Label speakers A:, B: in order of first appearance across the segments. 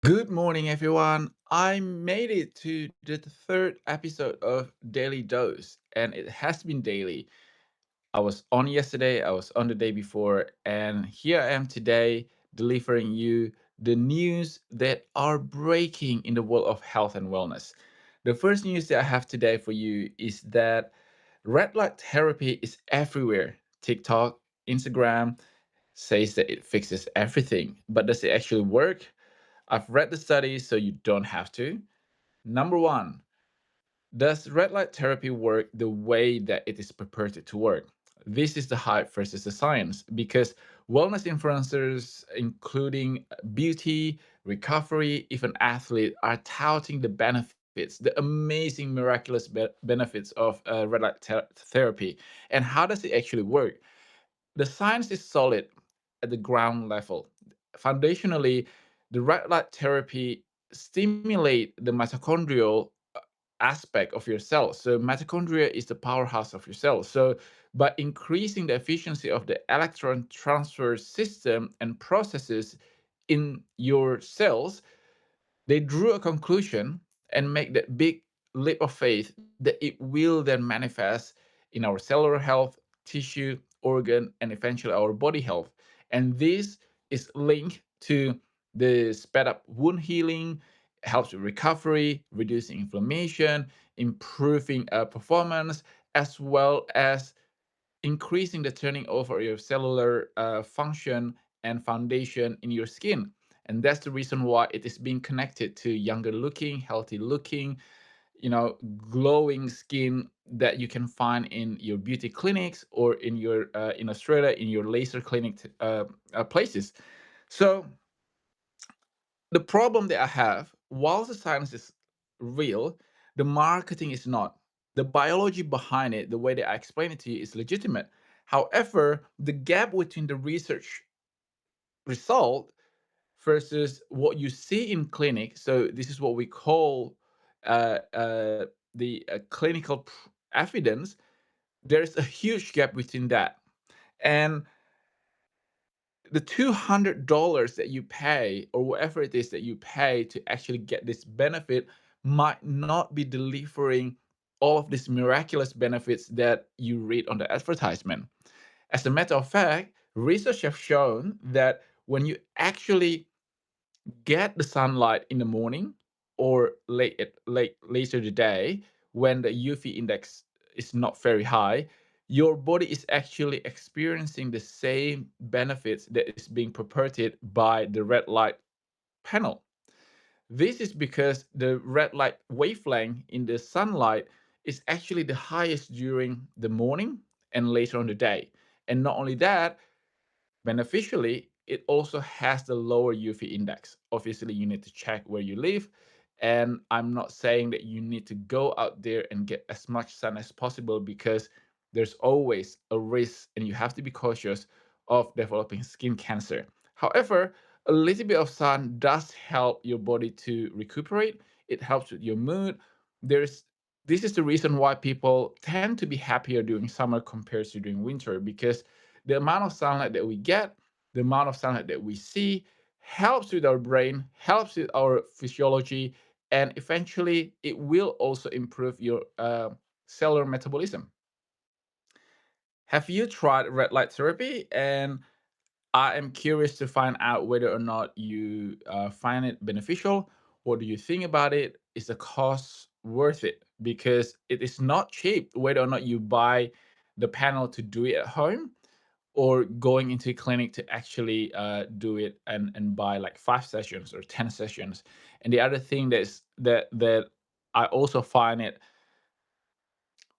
A: Good morning, everyone. I made it to the third episode of Daily Dose, and it has been daily. I was on yesterday, I was on the day before, and here I am today delivering you the news that are breaking in the world of health and wellness. The first news that I have today for you is that red light therapy is everywhere. TikTok, Instagram says that it fixes everything, but does it actually work? I've read the studies, so you don't have to. Number one, does red light therapy work the way that it is purported to work? This is the hype versus the science because wellness influencers, including beauty, recovery, even athletes, are touting the benefits, the amazing, miraculous benefits of red light therapy. And how does it actually work? The science is solid at the ground level. Foundationally, the red light therapy stimulate the mitochondrial aspect of your cells. So mitochondria is the powerhouse of your cells. So by increasing the efficiency of the electron transfer system and processes in your cells, they drew a conclusion and make that big leap of faith that it will then manifest in our cellular health, tissue, organ, and eventually our body health. And this is linked to the sped up wound healing, helps with recovery, reducing inflammation, improving performance, as well as increasing the turning over of your cellular function and foundation in your skin. And that's the reason why it is being connected to younger looking, healthy looking, glowing skin that you can find in your beauty clinics or in your in Australia in your laser clinic places. So the problem that I have, while the science is real, the marketing is not. The biology behind it, the way that I explain it to you, is legitimate. However, the gap between the research result versus what you see in clinic, so this is what we call the clinical evidence, there's a huge gap between that. And the $200 that you pay or whatever it is that you pay to actually get this benefit might not be delivering all of these miraculous benefits that you read on the advertisement. As a matter of fact, research have shown that when you actually get the sunlight in the morning or later the day when the UV index is not very high, your body is actually experiencing the same benefits that is being purported by the red light panel. This is because the red light wavelength in the sunlight is actually the highest during the morning and later on the day. And not only that, beneficially, it also has the lower UV index. Obviously, you need to check where you live. And I'm not saying that you need to go out there and get as much sun as possible because there's always a risk and you have to be cautious of developing skin cancer. However, a little bit of sun does help your body to recuperate. It helps with your mood. There's This is the reason why people tend to be happier during summer compared to during winter because the amount of sunlight that we get, the amount of sunlight that we see helps with our brain, helps with our physiology, and eventually it will also improve your cellular metabolism. Have you tried red light therapy? And I am curious to find out whether or not you find it beneficial. What do you think about it? Is the cost worth it? Because it is not cheap, whether or not you buy the panel to do it at home or going into a clinic to actually do it and buy like 5 sessions or 10 sessions. And the other thing that I also find it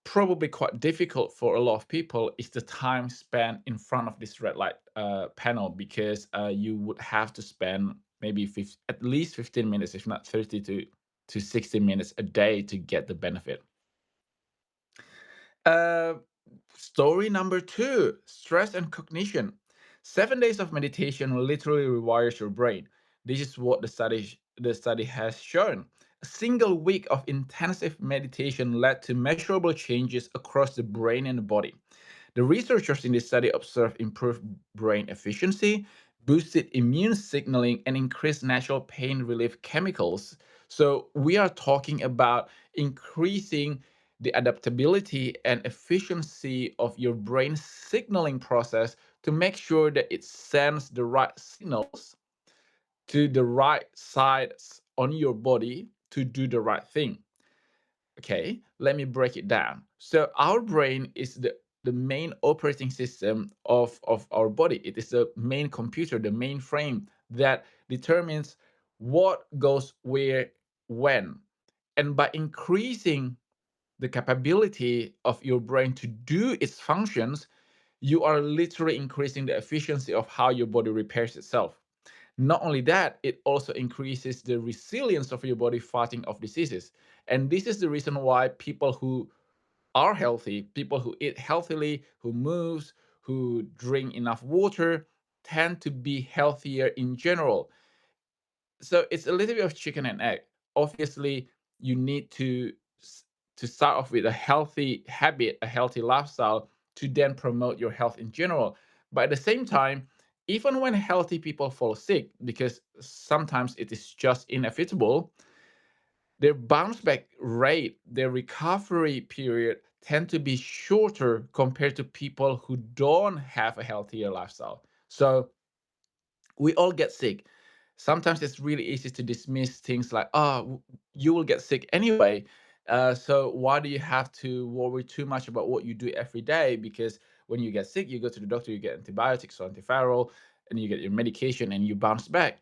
A: probably quite difficult for a lot of people is the time spent in front of this red light panel because you would have to spend maybe at least 15 minutes, if not 30 to 60 minutes a day to get the benefit. Uh, Story number two, stress and cognition. 7 days of meditation literally rewires your brain. This is what the study has shown. A single week of intensive meditation led to measurable changes across the brain and the body. The researchers in this study observed improved brain efficiency, boosted immune signaling, and increased natural pain relief chemicals. So we are talking about increasing the adaptability and efficiency of your brain signaling process to make sure that it sends the right signals to the right sides on your body to do the right thing. Okay, let me break it down. So our brain is the main operating system of our body. It is the main computer, the mainframe that determines what goes where, when. And by increasing the capability of your brain to do its functions, you are literally increasing the efficiency of how your body repairs itself. Not only that, it also increases the resilience of your body fighting off diseases. And this is the reason why people who are healthy, people who eat healthily, who moves, who drink enough water, tend to be healthier in general. So it's a little bit of chicken and egg. Obviously, you need to start off with a healthy habit, a healthy lifestyle, to then promote your health in general. But at the same time, even when healthy people fall sick, because sometimes it is just inevitable, their bounce back rate, their recovery period tend to be shorter compared to people who don't have a healthier lifestyle. So we all get sick. Sometimes it's really easy to dismiss things like, oh, you will get sick anyway. So why do you have to worry too much about what you do every day? Because when you get sick, you go to the doctor, you get antibiotics or antiviral, and you get your medication and you bounce back.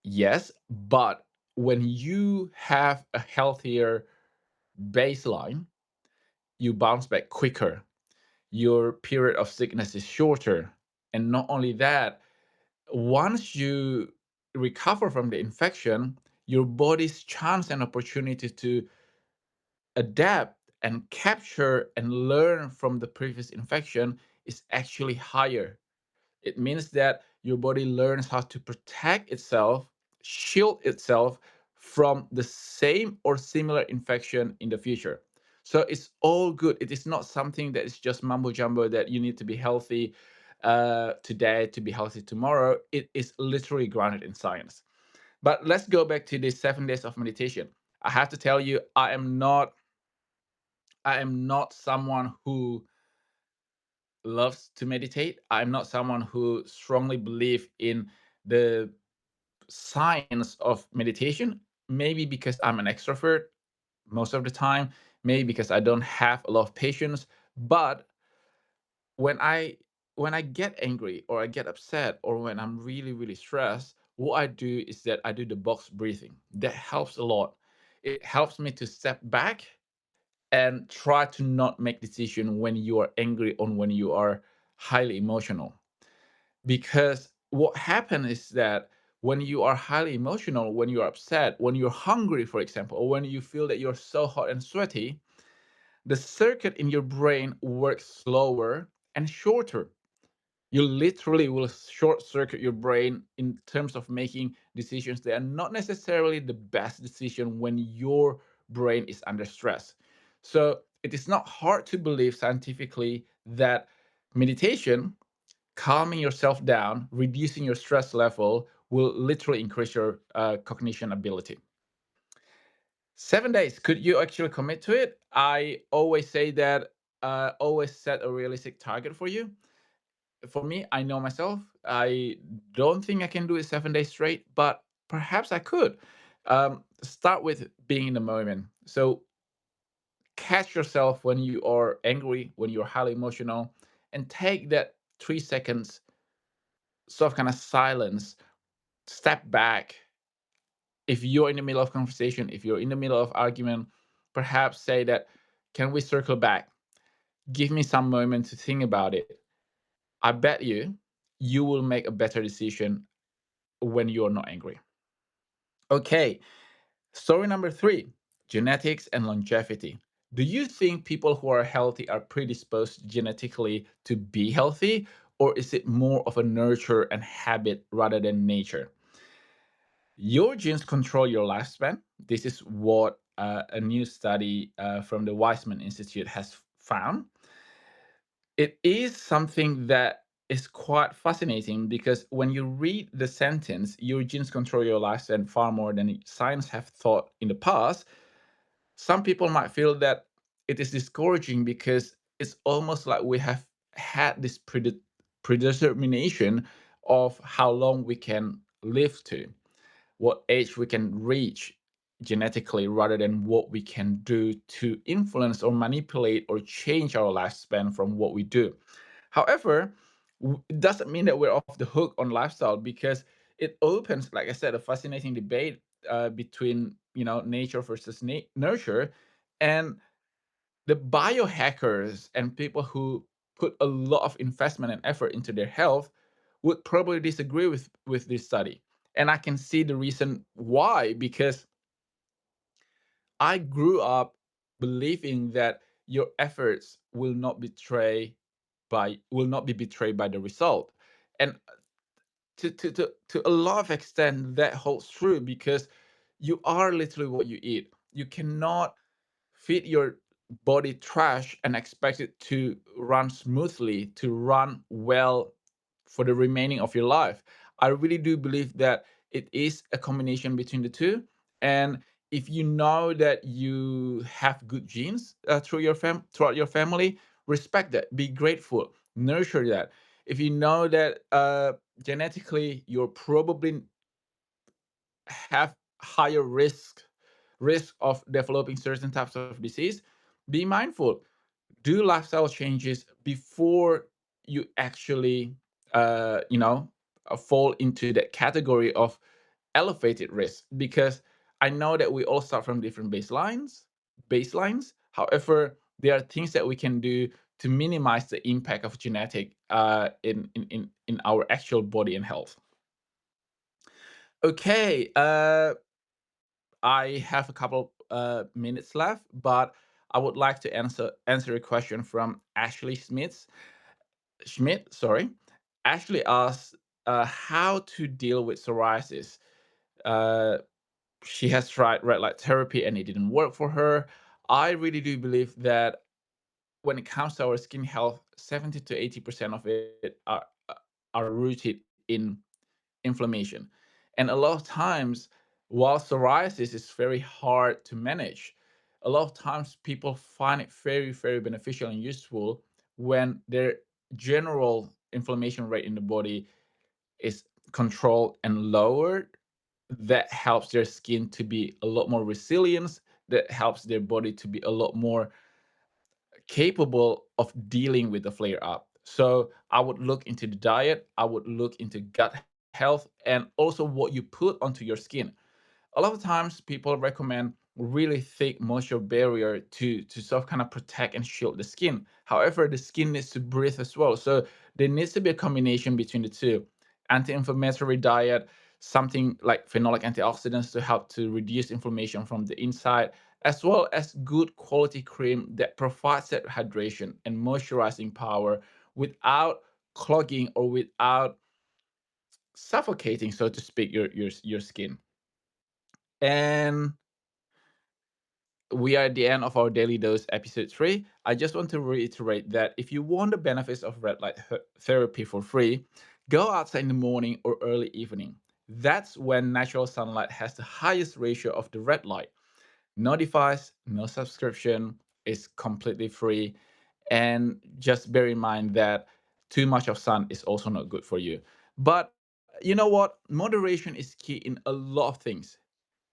A: Yes, but when you have a healthier baseline, you bounce back quicker. Your period of sickness is shorter. And not only that, once you recover from the infection, your body's chance and opportunity to adapt and capture and learn from the previous infection is actually higher. It means that your body learns how to protect itself, shield itself from the same or similar infection in the future. So it's all good. It is not something that is just mumbo jumbo that you need to be healthy today to be healthy tomorrow. It is literally grounded in science. But let's go back to these 7 days of meditation. I have to tell you, I am not someone who loves to meditate. I'm not someone who strongly believe in the science of meditation. Maybe because I'm an extrovert most of the time, maybe because I don't have a lot of patience. But when I when I get angry or I get upset or when I'm really really stressed, what I do is that I do the box breathing. That helps a lot. It helps me to step back and try to not make decision when you are angry or when you are highly emotional. Because what happens is that when you are highly emotional, when you're upset, when you're hungry, for example, or when you feel that you're so hot and sweaty, the circuit in your brain works slower and shorter. You literally will short circuit your brain in terms of making decisions that are not necessarily the best decision when your brain is under stress. So it is not hard to believe scientifically that meditation, calming yourself down, reducing your stress level, will literally increase your cognition ability. 7 days, could you actually commit to it? I always say that always set a realistic target for you. For me, I know myself. I don't think I can do it 7 days straight, but perhaps I could. Start with being in the moment. So catch yourself when you are angry, when you're highly emotional, and take that 3 seconds, sort of kind of silence, step back. If you're in the middle of conversation, if you're in the middle of argument, perhaps say that, can we circle back? Give me some moment to think about it. I bet you will make a better decision when you're not angry. Okay, story number 3, genetics and longevity. Do you think people who are healthy are predisposed genetically to be healthy, or is it more of a nurture and habit rather than nature? Your genes control your lifespan. This is what a new study from the Weizmann Institute has found. It is something that is quite fascinating because when you read the sentence, your genes control your lifespan far more than science have thought in the past, some people might feel that it is discouraging because it's almost like we have had this predetermination of how long we can live to, what age we can reach genetically, rather than what we can do to influence or manipulate or change our lifespan from what we do. However, it doesn't mean that we're off the hook on lifestyle, because it opens, like I said, a fascinating debate between nature versus nurture, and the biohackers and people who put a lot of investment and effort into their health would probably disagree with this study. And I can see the reason why, because I grew up believing that your efforts will not be betrayed by the result. And to a lot of extent that holds true, because you are literally what you eat. You cannot feed your body trash and expect it to run smoothly, to run well for the remaining of your life. I really do believe that it is a combination between the two. And if you know that you have good genes throughout your family, respect that, be grateful, nurture that. If you know that genetically you're probably have higher risk of developing certain types of disease, be mindful. Do lifestyle changes before you actually fall into that category of elevated risk, because I know that we all start from different baselines. However, there are things that we can do to minimize the impact of genetic in our actual body and health. Okay, I have a couple minutes left, but I would like to answer a question from Ashley Schmidt. Sorry, Ashley asked how to deal with psoriasis. Uh, she has tried red light therapy and it didn't work for her. I really do believe that when it comes to our skin health, 70 to 80% of it are rooted in inflammation. And a lot of times, while psoriasis is very hard to manage, a lot of times people find it very, very beneficial and useful when their general inflammation rate in the body is controlled and lowered. That helps their skin to be a lot more resilient. That helps their body to be a lot more capable of dealing with the flare up. So I would look into the diet, I would look into gut health, and also what you put onto your skin. A lot of times people recommend really thick moisture barrier to sort of kind of protect and shield the skin. However, the skin needs to breathe as well. So there needs to be a combination between the two. Anti-inflammatory diet, something like phenolic antioxidants to help to reduce inflammation from the inside, as well as good quality cream that provides that hydration and moisturizing power without clogging or without suffocating, so to speak, your skin. And we are at the end of our Daily Dose episode 3. I just want to reiterate that if you want the benefits of red light therapy for free, go outside in the morning or early evening. That's when natural sunlight has the highest ratio of the red light. No device, no subscription, is completely free. And just bear in mind that too much of sun is also not good for you. But you know what? Moderation is key in a lot of things.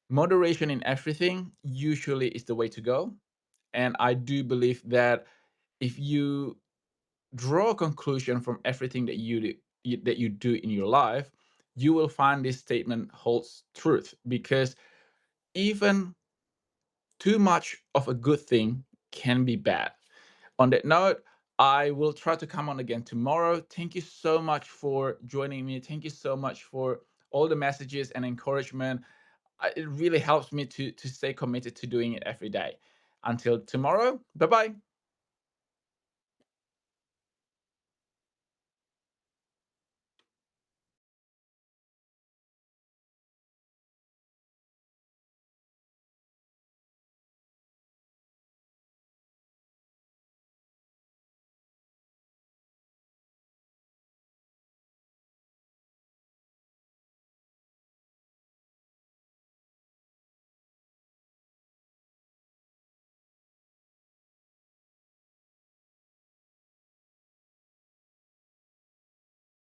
A: Moderation in everything usually is the way to go. And I do believe that if you draw a conclusion from everything that that you do in your life, you will find this statement holds truth, because even too much of a good thing can be bad. On that note, I will try to come on again tomorrow. Thank you so much for joining me. Thank you so much for all the messages and encouragement. It really helps me to stay committed to doing it every day. Until tomorrow, bye bye.